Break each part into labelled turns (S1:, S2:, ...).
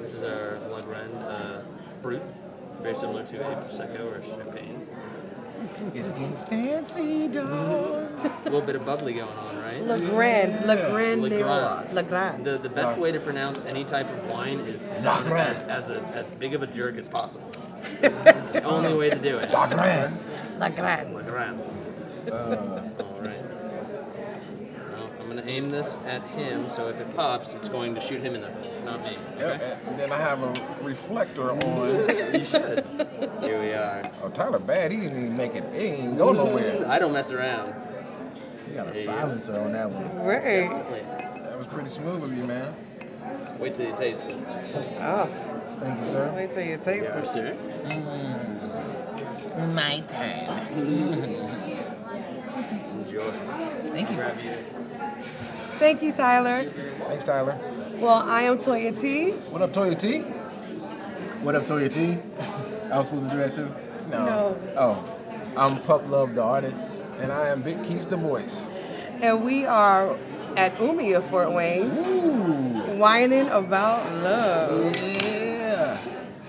S1: This is our La Grande Brut, very similar to a Prosecco or champagne.
S2: It's getting fancy, dog.
S1: A little bit of bubbly going on, right?
S3: La Grande.
S1: The best way to pronounce any type of wine is to sound as big of a jerk as possible. It's the only way to do it.
S2: La Grande.
S3: La Grande.
S1: La Grande. All right. Well, I'm going to aim this at him, so if it pops, it's going to shoot him in the face, not me. Okay?
S2: And then I have a reflector on.
S1: You should. Here we are.
S2: Oh, Tyler bad. He didn't even make it. He ain't go nowhere.
S1: I don't mess around.
S4: You got a silencer on that one.
S3: Right.
S2: That was pretty smooth of you, man.
S1: Wait till you taste it.
S3: Oh,
S4: Thank you, sir.
S3: wait till you taste
S1: Yeah,
S3: it.
S1: sir.
S2: My time.
S1: Enjoy.
S2: Thank you.
S1: Grab you.
S3: Thank you, Tyler.
S2: Thanks, Tyler.
S3: Well, I am Toya T.
S2: What up, Toya T?
S4: What up, Toya T? I was supposed to do that too?
S3: No.
S4: Oh, I'm Pup Love, the artist.
S2: And I am Big Keys, the voice.
S3: And we are at Umia, Fort Wayne,
S2: Ooh.
S3: whining about love.
S2: Yeah.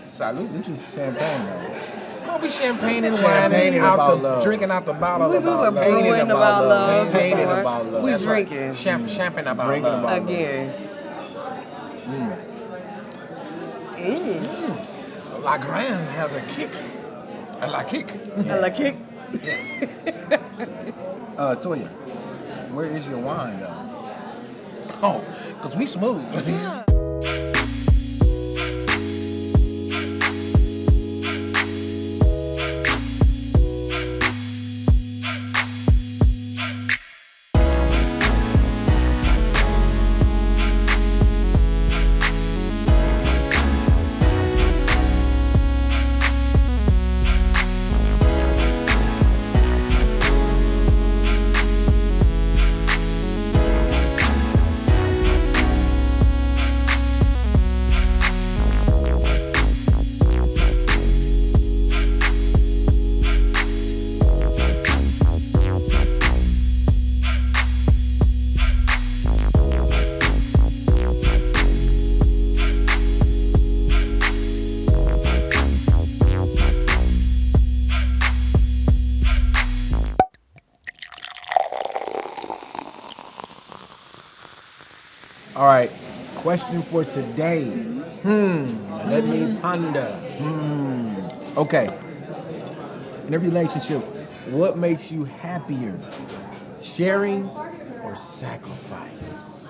S2: Salute.
S4: This is champagne, though.
S2: We'll be champagne and
S4: Champagne
S2: whining
S4: about
S2: out the
S4: love.
S2: drinking out the bottle
S3: We
S2: about
S3: were
S2: love.
S3: brewing about love
S4: Painted
S3: before.
S4: about love.
S3: We
S4: That's right.
S3: drinking
S2: Champagne about
S4: Drinking
S2: love.
S4: about-
S3: again.
S2: La Grande has a kick. A la kick.
S3: I like it.
S2: Yes.
S4: Toya, where is your wine, though?
S2: Oh, because we smooth.
S4: All right, question for today. Let me ponder. Okay. In a relationship, what makes you happier? Sharing or sacrifice?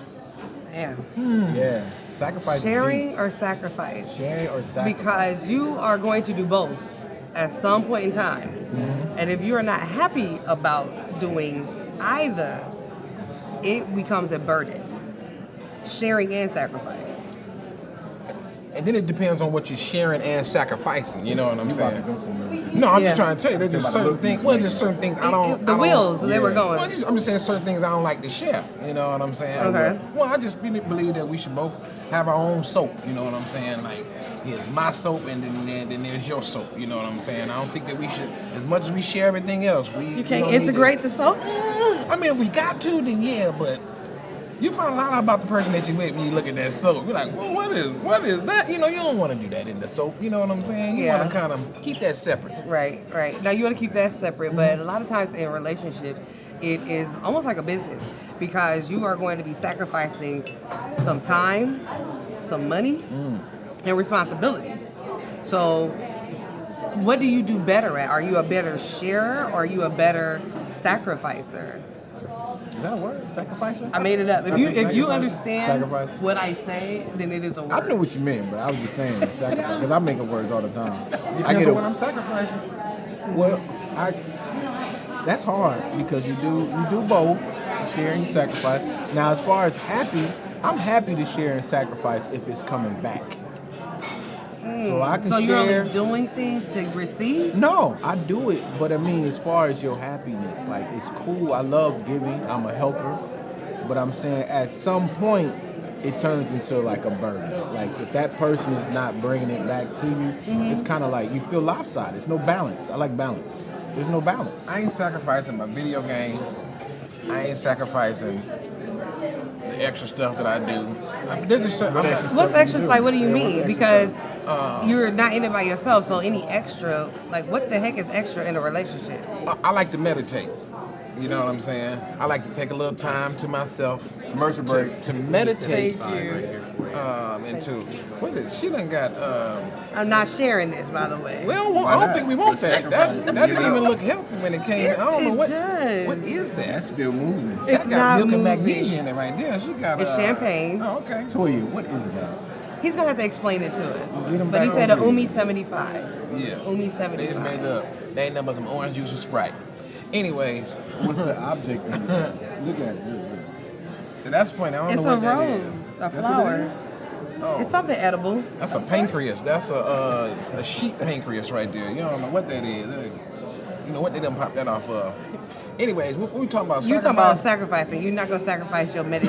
S3: Yeah.
S4: Yeah, sacrifice. is
S3: Sharing
S4: deep.
S3: or sacrifice?
S4: Sharing or sacrifice?
S3: Because you are going to do both at some point in time. And if you are not happy about doing either, it becomes a burden. Sharing and sacrifice.
S2: And then it depends on what you're sharing and sacrificing. You know what I'm
S4: You about to
S2: saying?
S4: go somewhere.
S2: No, I'm
S3: Yeah.
S2: just trying to tell you. There's just certain things. Well, just certain things I don't.
S3: The wheels, they were
S4: yeah.
S3: going.
S2: Well, I'm just saying certain things I don't like to share. You know what I'm saying?
S3: Okay.
S2: Well, I just really believe that we should both have our own soap. You know what I'm saying? Like, here's my soap, and then there's your soap. You know what I'm saying? I don't think that we should, as much as we share everything else,
S3: You can't
S2: don't need
S3: integrate the soaps?
S2: to- I mean, if we got to, then yeah, but. You find a lot out about the person that you with when you look at that soap. You're like, well, what is that? You know, you don't want to do that in the soap. You know what I'm saying? You
S3: Yeah.
S2: want to kind of keep that separate.
S3: Right. Now you want to keep that separate, but a lot of times in relationships, it is almost like a business because you are going to be sacrificing some time, some money, and responsibility. So, what do you do better at? Are you a better sharer or are you a better sacrificer?
S4: Is that a word? Sacrificer?
S3: I made it up. If you
S4: Sacrifice?
S3: understand
S4: Sacrifice?
S3: what I say, then it is a
S4: I
S3: word.
S4: know what you meant, but I was just saying sacrifice because I'm making words all the time.
S2: Depends
S4: I get
S2: on
S4: it.
S2: what I'm sacrificing.
S4: Well, that's hard because you do both, share and sacrifice. Now, as far as happy, I'm happy to share and sacrifice if it's coming back. So I can
S3: So you're
S4: share.
S3: only doing things to receive?
S4: No, I do it, but I mean, as far as your happiness, like it's cool. I love giving. I'm a helper, but I'm saying at some point it turns into like a burden. Like if that person is not bringing it back to you, it's kind of like you feel lopsided. There's no balance. I like balance. There's no balance.
S2: I ain't sacrificing my video game. I ain't sacrificing the extra stuff that I do. I mean, there's just,
S3: What's extra? Like, what do you mean? Because you're not in it by yourself, so any extra, like, what the heck is extra in a relationship?
S2: I like to meditate. You know what I'm saying? I like to take a little time to myself.
S4: Commercial break.
S2: To meditate.
S3: Thank you.
S2: Into what is she done got?
S3: I'm not sharing this, by the way.
S2: Well, I don't think we want
S1: For
S2: that.
S1: sacrifice.
S2: That didn't even look healthy when it came. I don't know
S3: It
S2: what.
S3: does.
S2: What is that?
S4: That's still moving.
S3: It's
S2: That got
S3: not
S2: milk and
S3: moving.
S2: magnesia in it right there. She got.
S3: It's champagne.
S2: Oh, okay.
S4: Toya, what is that?
S3: He's gonna have to explain it to us.
S4: Get him
S3: But he
S4: back
S3: said a
S4: on here.
S3: Umi 75.
S2: Yeah.
S3: Umi
S2: They just
S3: 75.
S2: made up. They ain't nothing but some orange juice and Sprite. Anyways,
S4: What's the object? Look at it.
S2: that's funny. I don't
S3: It's
S2: know
S3: a
S2: what that
S3: rose,
S2: is.
S3: a flower.
S2: Oh.
S3: It's something edible.
S2: That's a pancreas. That's a sheep pancreas right there. You don't know what that is. You know what they done pop that off of. Anyways, what we talking about?
S3: You're talking about
S2: Sacrifice?
S3: sacrificing. You're not gonna sacrifice your
S2: My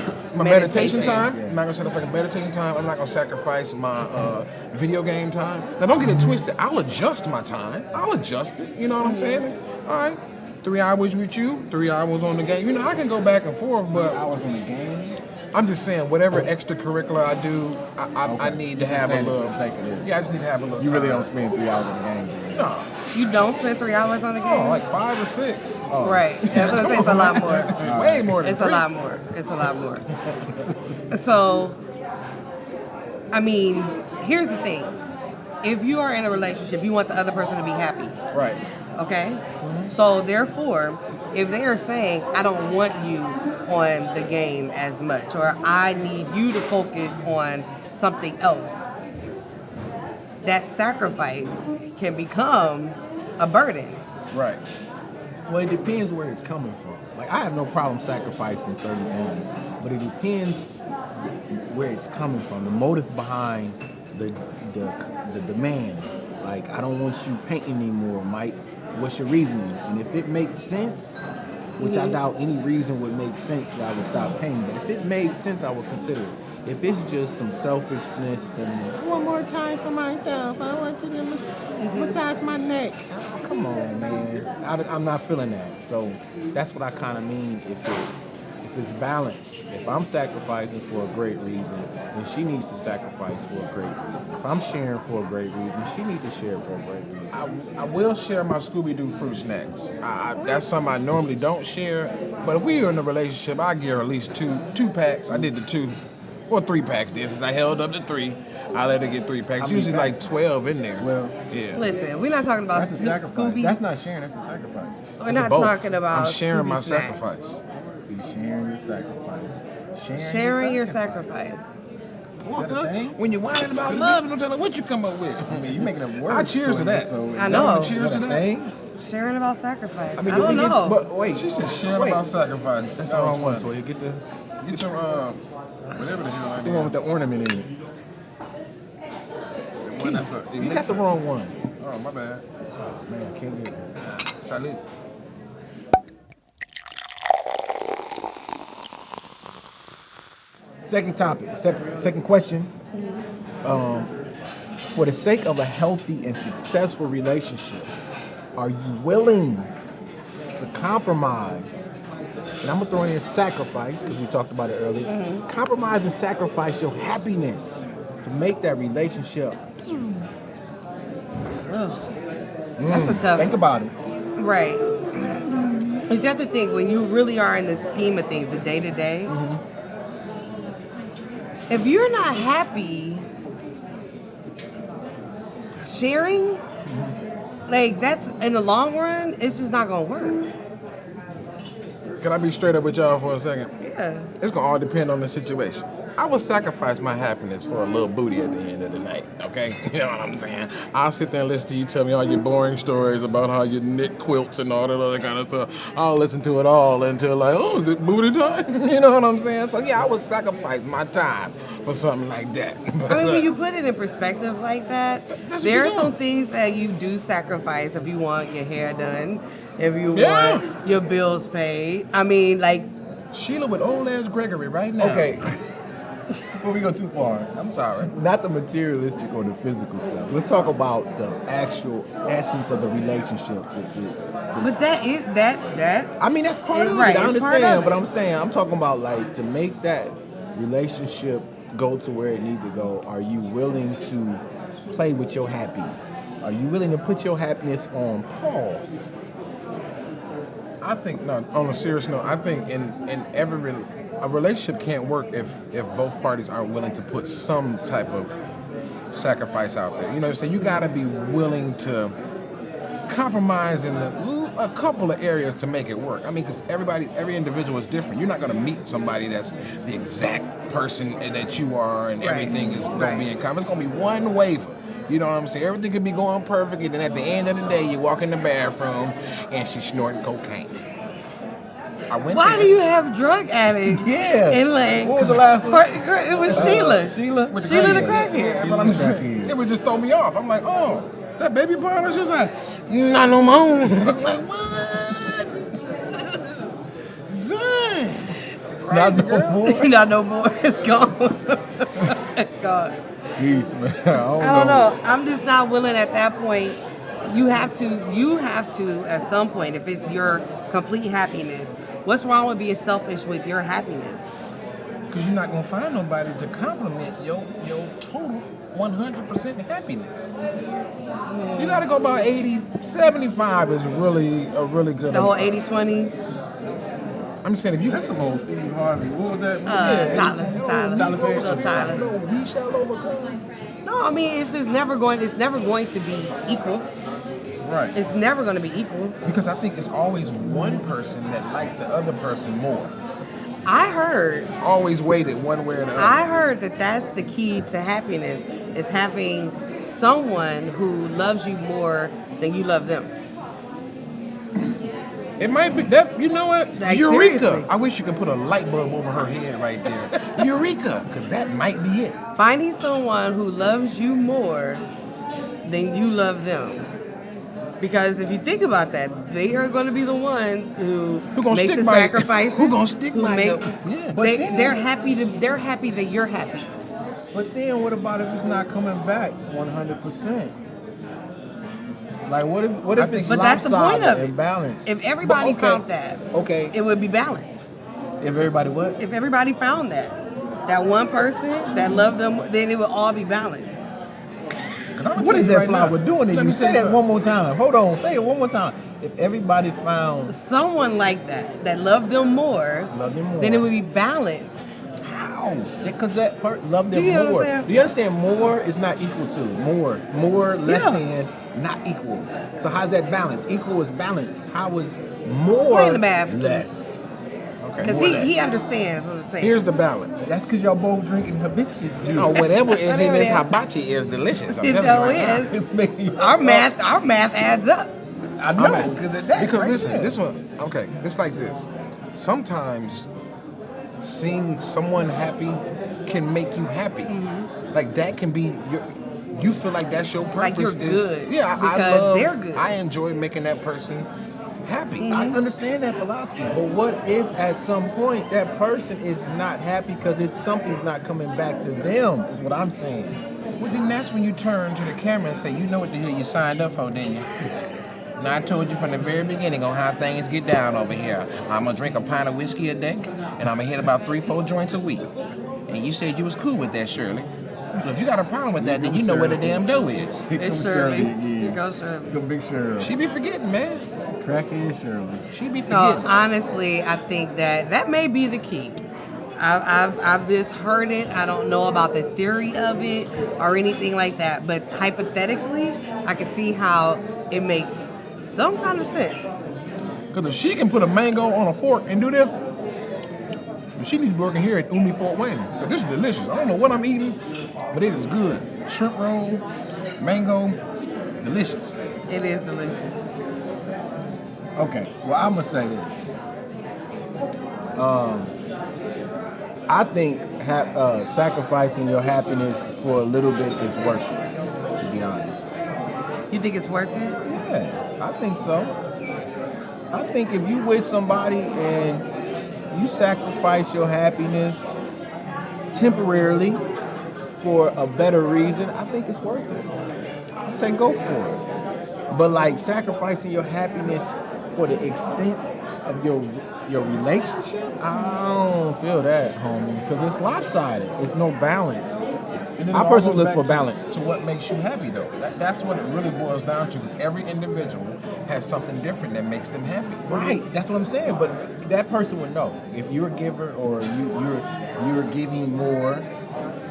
S2: meditation time. I'm not gonna sacrifice my meditating time. I'm not gonna sacrifice my video game time. Now don't get it twisted. I'll adjust my time. I'll adjust it. You know what I'm saying? All right. 3 hours with you, 3 hours on the game. You know, I can go back and forth, but
S4: Hours on the game.
S2: I'm just saying, whatever extracurricular I do, I need to have a
S4: saying it for
S2: little.
S4: the sake of this.
S2: Yeah, I just need to have a little.
S4: You really
S2: time.
S4: don't spend 3 hours on the game.
S2: No.
S3: You don't spend 3 hours on the game?
S2: Oh, like 5 or 6.
S3: Right. That's what I say. It's a lot more.
S2: Way more than
S3: It's a
S2: 3.
S3: lot more. It's a lot more. So, I mean, here's the thing. If you are in a relationship, you want the other person to be happy.
S2: Right.
S3: Okay? So therefore, if they are saying, I don't want you on the game as much, or I need you to focus on something else, that sacrifice can become a burden.
S2: Right.
S4: Well, it depends where it's coming from. Like, I have no problem sacrificing certain things, but it depends where it's coming from. The motive behind the demand. Like, I don't want you painting anymore, Mike. What's your reasoning? And if it makes sense, which I doubt any reason would make sense, that I would stop painting. But if it made sense, I would consider it. If it's just some selfishness and one more time for myself, I want you to massage my neck. Oh, come on, man. I'm not feeling that. So that's what I kind of mean. If it's balanced, if I'm sacrificing for a great reason, then she needs to sacrifice for a great reason. If I'm sharing for a great reason, she needs to share for a great reason.
S2: I will share my Scooby-Doo fruit snacks. That's something I normally don't share. But if we are in a relationship, I give her at least two packs. I did the 2. Or 3 packs then. Since I held up to 3, I let her get 3 packs.
S4: How many
S2: Usually
S4: packs?
S2: like 12 in there.
S4: 12.
S2: Yeah.
S3: Listen, we're not talking about
S4: That's a sacrifice.
S3: Scooby.
S4: That's not sharing, that's a sacrifice.
S3: We're not
S2: Both.
S3: talking about
S2: I'm sharing
S3: Scooby
S2: my
S3: snacks.
S2: sacrifice.
S4: Be sharing your sacrifice.
S3: Sharing your sacrifice.
S2: What,
S4: that a thing?
S2: When you're whining about love, you don't tell her what you come up with.
S4: I mean, you making up words.
S2: I cheers to that.
S4: So
S3: I know.
S2: Cheers to that.
S4: Thing?
S3: Sharing about sacrifice. I,
S4: mean,
S3: don't
S4: did we get-
S3: know.
S4: But wait,
S2: She said sharing
S4: wait.
S2: about sacrifice.
S4: That's
S2: That
S4: the
S2: was
S4: wrong one.
S2: funny.
S4: So you get the
S2: Get your, whatever the hell I
S4: one with
S2: did.
S4: the ornament in it.
S2: One that's a
S4: You got the wrong one.
S2: Oh, my bad.
S4: Man, I can't get it.
S2: Salute.
S4: Second topic, second question. For the sake of a healthy and successful relationship, are you willing to compromise? And I'm gonna throw in sacrifice because we talked about it earlier. Compromise and sacrifice your happiness to make that relationship.
S3: That's a tough.
S4: Think about it.
S3: Right. But you have to think, when you really are in the scheme of things, the day to day, if you're not happy sharing, like, that's in the long run, it's just not gonna work.
S2: Can I be straight up with y'all for a second?
S3: Yeah.
S2: It's gonna all depend on the situation. I will sacrifice my happiness for a little booty at the end of the night, okay? You know what I'm saying? I'll sit there and listen to you tell me all your boring stories about how you knit quilts and all that other kind of stuff. I'll listen to it all until like, oh, is it booty time? You know what I'm saying? So yeah, I would sacrifice my time for something like that.
S3: I mean, when you put it in perspective like that,
S2: That's what
S3: there are
S2: you're
S3: some
S2: doing.
S3: things that you do sacrifice if you want your hair done, if you
S2: Yeah.
S3: want your bills paid. I mean, like,
S2: Sheila with old ass Gregory right now.
S4: Okay. Before we go too far,
S2: I'm sorry.
S4: not the materialistic or the physical stuff. Let's talk about the actual essence of the relationship.
S3: But that
S4: I mean, that's part
S3: It's
S4: of
S3: right,
S4: it. I
S3: it's part
S4: understand,
S3: of
S4: but
S3: it.
S4: I'm saying, I'm talking about like to make that relationship go to where it needs to go. Are you willing to play with your happiness? Are you willing to put your happiness on pause?
S2: I think, no, on a serious note, I think in a relationship can't work if both parties aren't willing to put some type of sacrifice out there. You know what I'm saying? You got to be willing to compromise in a couple of areas to make it work. I mean, because every individual is different. You're not going to meet somebody that's the exact person that you are and
S3: Right.
S2: everything is going to be in common. It's going to be one waver. You know what I'm saying? Everything could be going perfect, and then at the end of the day, you walk in the bathroom and she's snorting cocaine. I went
S3: Why
S2: there.
S3: do you have drug addicts?
S4: Yeah.
S3: In like,
S4: What was the last one?
S3: It was Sheila.
S4: Sheila?
S2: With
S3: Sheila the
S2: crackhead.
S3: crackhead.
S2: Yeah, but I'm just saying, it would just throw me off. I'm like, oh, that baby parlor. She's like, not no more. I'm like, what? Dang.
S4: Not no more.
S3: Not no more. It's gone. It's gone.
S4: Jeez, man.
S3: I don't know. I'm just not willing at that point. You have to at some point, if it's your complete happiness, what's wrong with being selfish with your happiness?
S2: Because you're not going to find nobody to compliment your total 100% happiness. You got to go about 80, 75 is really a really good
S3: The whole
S2: amount.
S3: 80-20?
S2: I'm saying if you
S4: That's some old Steve Harvey. What was that?
S3: Tyler Perry. Little Tyler.
S2: No, we shall overcome.
S3: No, I mean it's never going to be equal.
S2: Right.
S3: It's never going to be equal.
S2: Because I think it's always one person that likes the other person more.
S3: I heard
S2: It's always weighted one way or the other.
S3: I heard that that's the key to happiness is having someone who loves you more than you love them.
S2: It might be that. You know what?
S3: Like,
S2: Eureka!
S3: seriously.
S2: I wish you could put a light bulb over her head right there. Eureka! Because that might be it.
S3: Finding someone who loves you more than you love them. Because if you think about that, they are going to be the ones who
S2: gonna
S3: make
S2: stick
S3: the
S2: by you.
S3: sacrifices.
S2: Who gonna stick
S3: who
S2: by
S3: make,
S2: you. Yeah.
S4: But then-
S3: they're happy that you're happy.
S4: But then what about if it's not coming back 100%? Like what if it's
S3: But that's the point
S4: lopsided
S3: of it.
S4: and balanced?
S3: If everybody
S4: But, okay,
S3: found that,
S4: Okay.
S3: it would be balanced.
S4: If everybody what?
S3: If everybody found that one person that loved them, then it would all be balanced.
S4: What is that
S2: right
S4: flower
S2: now.
S4: doing to
S2: Let
S4: you?
S2: me
S4: Say
S2: tell
S4: that
S2: something.
S4: one more time. Hold on. Say it one more time. If everybody found
S3: Someone like that loved them more,
S4: Love them more.
S3: then it would be balanced.
S4: how? Because that part love them
S3: Do you know what I'm
S4: more.
S3: saying?
S4: Do you understand? More is not equal to more, less
S3: Yeah.
S4: than, not equal. So how's that balance? Equal is balance. How is more
S3: Explain the math, please.
S4: less?
S3: Because he understands what I'm saying.
S2: Here's the balance.
S4: That's because y'all both drinking hibiscus juice.
S2: Oh, whatever is in
S3: Whatever
S2: this
S3: it is.
S2: hibachi is delicious. I'm
S3: It
S2: telling you
S3: sure
S2: right now.
S3: is.
S4: It's making
S3: Our math adds up.
S4: I know
S2: I'm
S4: because
S2: at-
S4: of that.
S2: because
S4: right
S2: listen,
S4: there.
S2: this one, okay, it's like this. Sometimes seeing someone happy can make you happy. Like that can be you feel like that's your purpose.
S3: Like you're
S2: is,
S3: good,
S2: Yeah, I
S3: because
S2: love.
S3: they're good.
S2: I enjoy making that person happy.
S4: I understand that philosophy, but what if at some point that person is not happy because something's not coming back to them? Is what I'm saying.
S2: Well, then that's when you turn to the camera and say, you know what the hell you signed up for, didn't you? Now, I told you from the very beginning on how things get down over here. I'm going to drink a pint of whiskey a day, and I'm going to hit about 3-4 joints a week. And you said you was cool with that, Shirley. So if you got a problem with that, then you know where the damn dough is.
S3: It's Shirley. Here goes Shirley.
S4: Come big Shirley.
S2: She be forgetting, man.
S4: Crackhead Shirley.
S2: She be
S3: No,
S2: forgetting.
S3: honestly, I think that may be the key. I've just heard it. I don't know about the theory of it or anything like that. But hypothetically, I can see how it makes some kind of sense.
S2: Because if she can put a mango on a fork and do that, she needs to be working here at Umi Fort Wayne. 'Cause this is delicious. I don't know what I'm eating, but it is good. Shrimp roll, mango, delicious.
S3: It is delicious.
S4: Okay, well I'm gonna say this. I think sacrificing your happiness for a little bit is worth it. To be honest.
S3: You think it's worth it?
S4: Yeah, I think so. I think if you with somebody and you sacrifice your happiness temporarily for a better reason, I think it's worth it. I say go for it. But like sacrificing your happiness for the extent of your relationship, I don't feel that, homie, because it's lopsided. It's no balance.
S2: And then
S4: I
S2: it all
S4: personally
S2: goes
S4: look for
S2: back
S4: balance.
S2: to what makes you happy, though. That's what it really boils down to. Every individual has something different that makes them happy.
S4: Right, that's what I'm saying. But that person would know if you're a giver or you're giving more,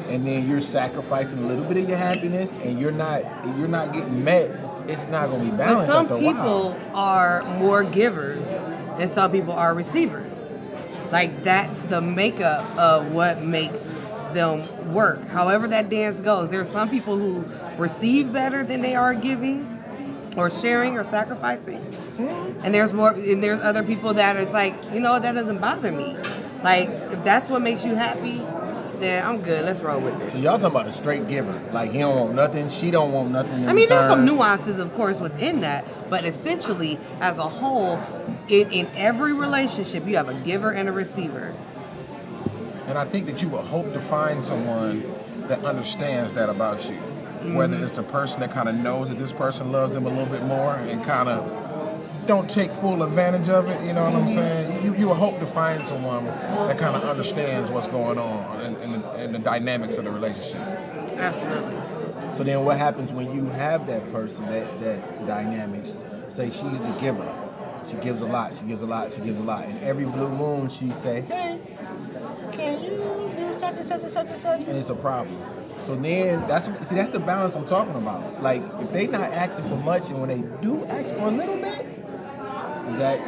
S4: and then you're sacrificing a little bit of your happiness, and you're not getting met. It's not gonna be
S3: But
S4: balanced.
S3: some
S4: after a while.
S3: people are more givers and some people are receivers. Like that's the makeup of what makes them work. However that dance goes, there are some people who receive better than they are giving or sharing or sacrificing. And there's other people that it's like, you know, that doesn't bother me. Like if that's what makes you happy, then I'm good. Let's roll with
S4: So
S3: it.
S4: y'all talking about a straight giver. Like he don't want nothing, she don't want nothing in
S3: I mean, there's some
S4: return.
S3: nuances, of course, within that, but essentially, as a whole, in every relationship, you have a giver and a receiver.
S2: And I think that you will hope to find someone that understands that about you. Whether it's the person that kind of knows that this person loves them a little bit more and kind of don't take full advantage of it, you know what I'm saying? You will hope to find someone that kind of understands what's going on and the dynamics of the relationship.
S3: Absolutely.
S4: So then what happens when you have that person, that dynamics, say she's the giver. She gives a lot, she gives a lot, she gives a lot. And every blue moon she say, hey, can you do such and such and such and such? And it's a problem. So then that's the balance I'm talking about. Like if they not asking for much and when they do ask for a little bit, is that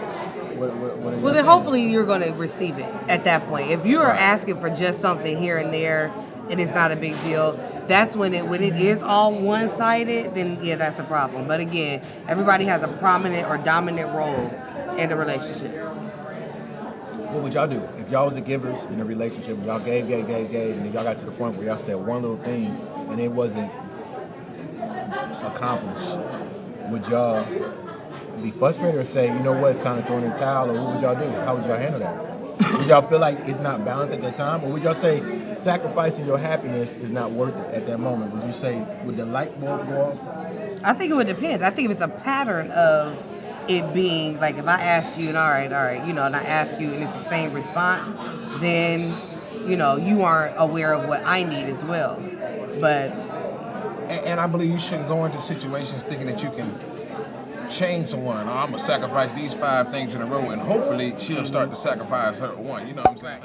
S4: what are you
S3: Well, then
S4: saying?
S3: hopefully you're going to receive it at that point. If you are asking for just something here and there, and it's not a big deal, that's when it is all one-sided, then yeah, that's a problem. But again, everybody has a prominent or dominant role in the relationship.
S4: What would y'all do if y'all was the givers in a relationship? Y'all gave, and then y'all got to the point where y'all said one little thing and it wasn't accomplished. Would y'all be frustrated or say, you know what, it's time to throw in the towel, or what would y'all do? How would y'all handle that? Would y'all feel like it's not balanced at that time, or would y'all say sacrificing your happiness is not worth it at that moment? Would you say, would the light bulb go off?
S3: I think it would depend. I think if it's a pattern of it being like if I ask you and all right, you know, and I ask you and it's the same response, then you know you aren't aware of what I need as well. But
S2: And I believe you shouldn't go into situations thinking that you can change someone. Oh, I'm gonna sacrifice these 5 things in a row, and hopefully she'll start to sacrifice her one. You know what I'm saying?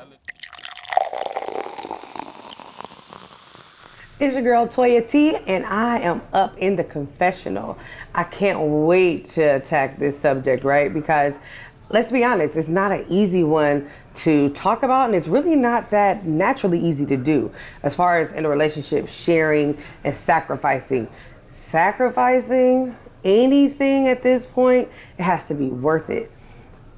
S3: it's your girl Toya T, and I am up in the confessional. I can't wait to attack this subject, right? Because let's be honest, it's not an easy one to talk about, and it's really not that naturally easy to do. As far as in a relationship, sharing and sacrificing. Sacrificing anything at this point, it has to be worth it.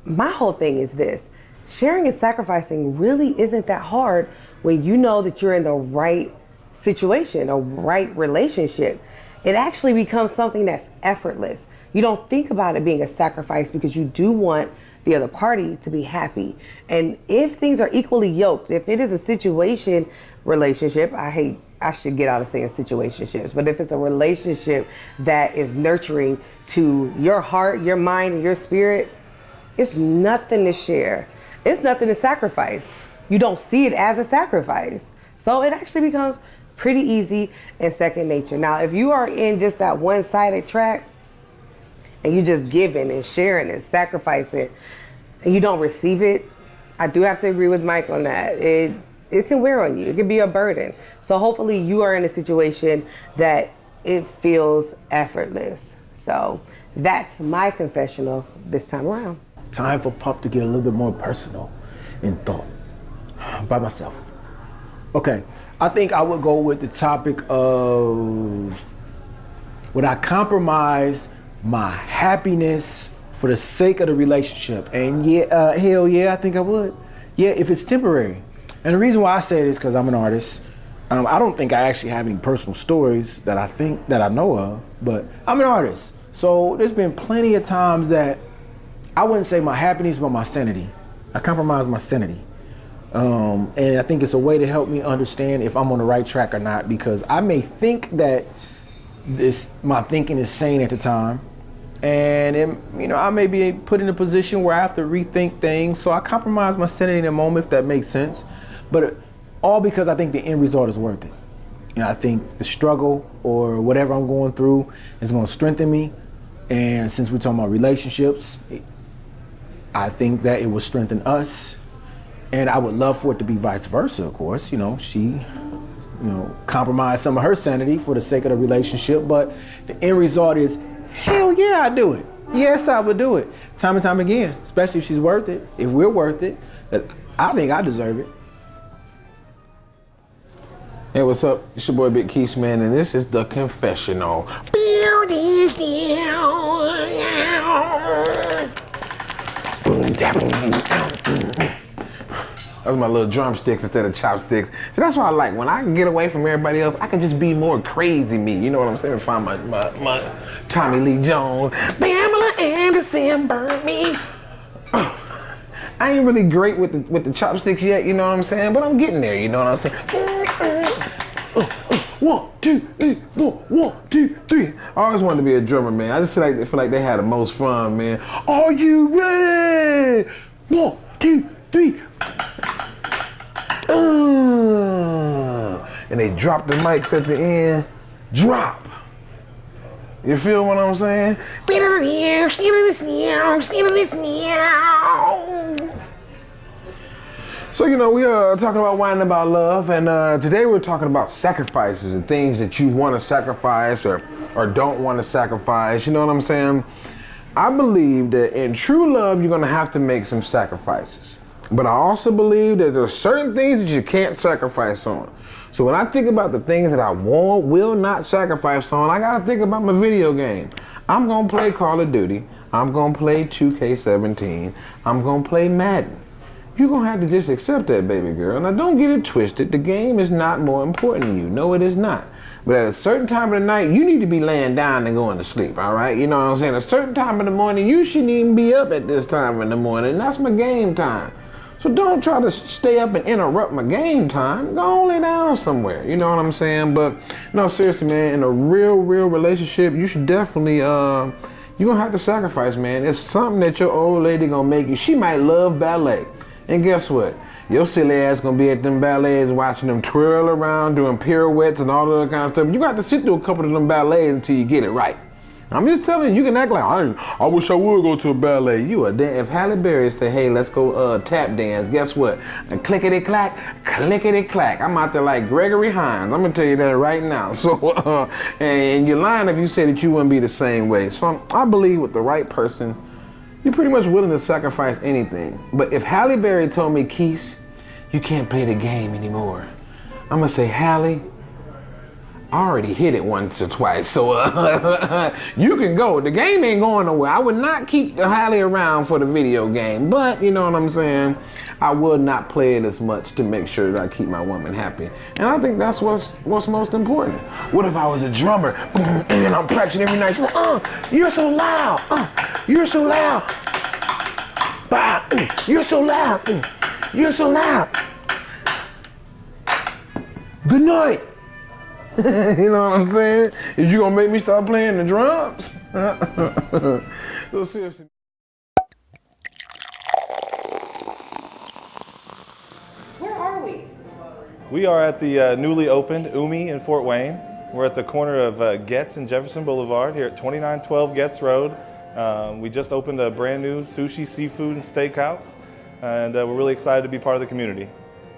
S3: My whole thing is this: sharing and sacrificing really isn't that hard when you know that you're in the right situation, a right relationship. It actually becomes something that's effortless. You don't think about it being a sacrifice because you do want the other party to be happy. And if things are equally yoked, if it is a relationship, I should get out of saying situationships, but if it's a relationship that is nurturing to your heart, your mind, and your spirit, it's nothing to share. It's nothing to sacrifice. You don't see it as a sacrifice. So it actually becomes pretty easy and second nature. Now, if you are in just that one-sided track and you just giving and sharing and sacrificing and you don't receive it, I do have to agree with Mike on that. It can wear on you. It can be a burden. So hopefully you are in a situation that it feels effortless. So that's my confessional this time around.
S4: Time for Pump to get a little bit more personal in thought by myself. Okay, I think I would go with the topic of would I compromise my happiness for the sake of the relationship? And hell yeah, I think I would. Yeah, if it's temporary. And the reason why I say this is because I'm an artist. I don't think I actually have any personal stories that I know of, but I'm an artist. So there's been plenty of times that I wouldn't say my happiness, but my sanity. I compromise my sanity And I think it's a way to help me understand if I'm on the right track or not, because I may think that my thinking is sane at the time, and I may be put in a position where I have to rethink things. So I compromise my sanity in a moment, if that makes sense. But all because I think the end result is worth it. I think the struggle or whatever I'm going through is going to strengthen me. And since we're talking about relationships, I think that it will strengthen us. And I would love for it to be vice versa, of course. She compromised some of her sanity for the sake of the relationship, but the end result is, hell yeah, I do it. Yes, I would do it. Time and time again, especially if she's worth it, if we're worth it. I think I deserve it.
S2: Hey, what's up? It's your boy Big Keith, man, and this is The Confessional. Those are my little drumsticks instead of chopsticks. So that's what I like. When I can get away from everybody else, I can just be more crazy me. You know what I'm saying? Find my Tommy Lee Jones. Pamela Anderson, burn me. I ain't really great with the chopsticks yet, you know what I'm saying? But I'm getting there, you know what I'm saying? 1, 2, 3, 4, 1, 2, 3. I always wanted to be a drummer, man. I just feel like they had the most fun, man. Are you ready? 1, 2, 3. And they drop the mics at the end. Drop. You feel what I'm saying? So, we are talking about whining about love, and today we're talking about sacrifices and things that you want to sacrifice or don't want to sacrifice. You know what I'm saying? I believe that in true love, you're going to have to make some sacrifices. But I also believe that there's certain things that you can't sacrifice on. So when I think about the things that I will not sacrifice on, I gotta think about my video game. I'm gonna play Call of Duty. I'm gonna play 2K17. I'm gonna play Madden. You're gonna have to just accept that, baby girl. Now don't get it twisted. The game is not more important than you. No, it is not. But at a certain time of the night, you need to be laying down and going to sleep, all right? You know what I'm saying? At a certain time of the morning, you shouldn't even be up at this time in the morning. That's my game time. So don't try to stay up and interrupt my game time. Go lay down somewhere. You know what I'm saying? But no, seriously, man, in a real relationship, you should definitely, you're gonna have to sacrifice, man. It's something that your old lady gonna make you. She might love ballet. And guess what? Your silly ass gonna be at them ballets watching them twirl around, doing pirouettes and all that kind of stuff. You got to sit through a couple of them ballets until you get it right. I'm just telling you, you can act like, I wish I would go to a ballet. You are damn. If Halle Berry said, hey, let's go tap dance, guess what? And clickety-clack. I'm out there like Gregory Hines. I'm going to tell you that right now. So, and you're lying if you say that you wouldn't be the same way. So I believe with the right person, you're pretty much willing to sacrifice anything. But if Halle Berry told me, Keith, you can't play the game anymore, I'm going to say, Halle, I already hit it once or twice, so you can go. The game ain't going nowhere. I would not keep Halle around for the video game, but you know what I'm saying? I would not play it as much to make sure that I keep my woman happy. And I think that's what's most important. What if I was a drummer and I'm practicing every night? You're so loud. You're so loud. You're so loud. You're so loud. Good night. You know what I'm saying? Is you gonna make me start playing the drums? So seriously.
S3: Where are we?
S5: We are at the newly opened Umi in Fort Wayne. We're at the corner of Getz and Jefferson Boulevard here at 2912 Getz Road. We just opened a brand new sushi, seafood, and steakhouse, and we're really excited to be part of the community.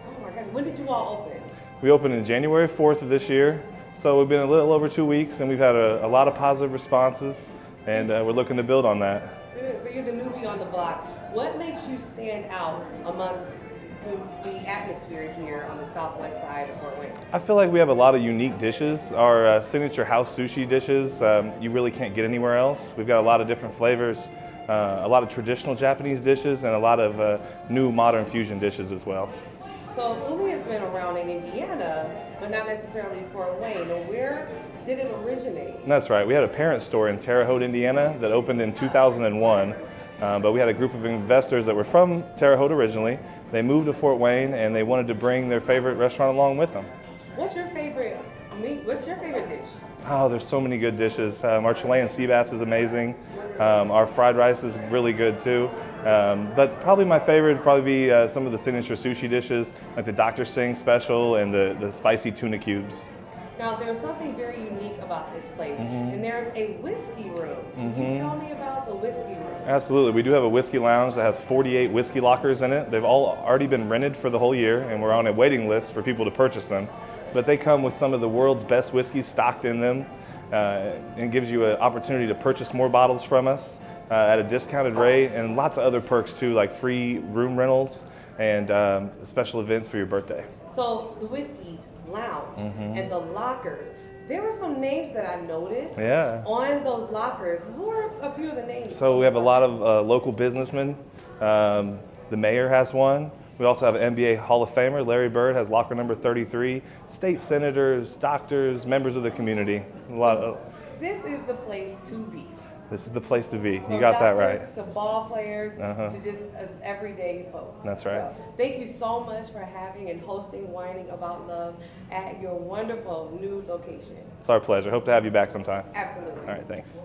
S3: Oh my gosh, when did you all open?
S5: We opened on January 4th of this year, so we've been a little over 2 weeks, and we've had a lot of positive responses, and we're looking to build on that.
S3: Good. So you're the newbie on the block. What makes you stand out among the atmosphere here on the southwest side of Fort Wayne?
S5: I feel like we have a lot of unique dishes. Our signature house sushi dishes, you really can't get anywhere else. We've got a lot of different flavors, a lot of traditional Japanese dishes, and a lot of new modern fusion dishes as well.
S3: So Umi has been around in Indiana, but not necessarily Fort Wayne. Now, where did it originate?
S5: That's right. We had a parent store in Terre Haute, Indiana that opened in 2001. But we had a group of investors that were from Terre Haute originally. They moved to Fort Wayne and they wanted to bring their favorite restaurant along with them.
S3: What's your favorite meat? What's your favorite dish?
S5: Oh, there's so many good dishes. Our Chilean sea bass is amazing. Our fried rice is really good too. But probably my favorite would probably be some of the signature sushi dishes, like the Dr. Singh special and the spicy tuna cubes.
S3: Now, there's something very unique about this place, and there's a whiskey room. Can you tell me about the whiskey room?
S5: Absolutely. We do have a whiskey lounge that has 48 whiskey lockers in it. They've all already been rented for the whole year, and we're on a waiting list for people to purchase them. But they come with some of the world's best whiskeys stocked in them, and gives you an opportunity to purchase more bottles from us at a discounted rate, and lots of other perks too, like free room rentals and special events for your birthday.
S3: So the whiskey lounge and the lockers, there were some names that I noticed on those lockers. Who are a few of the names?
S5: So we have a lot of local businessmen. The mayor has one. We also have an NBA Hall of Famer, Larry Bird, has locker number 33. State senators, doctors, members of the community.
S3: This is the place to be.
S5: This is the place to be.
S3: From
S5: You got that
S3: doctors
S5: right.
S3: to ball players to just as everyday folks.
S5: That's right.
S3: So, thank you so much for having and hosting Whining About Love at your wonderful new location.
S5: It's our pleasure. Hope to have you back sometime.
S3: Absolutely.
S5: All right, thanks.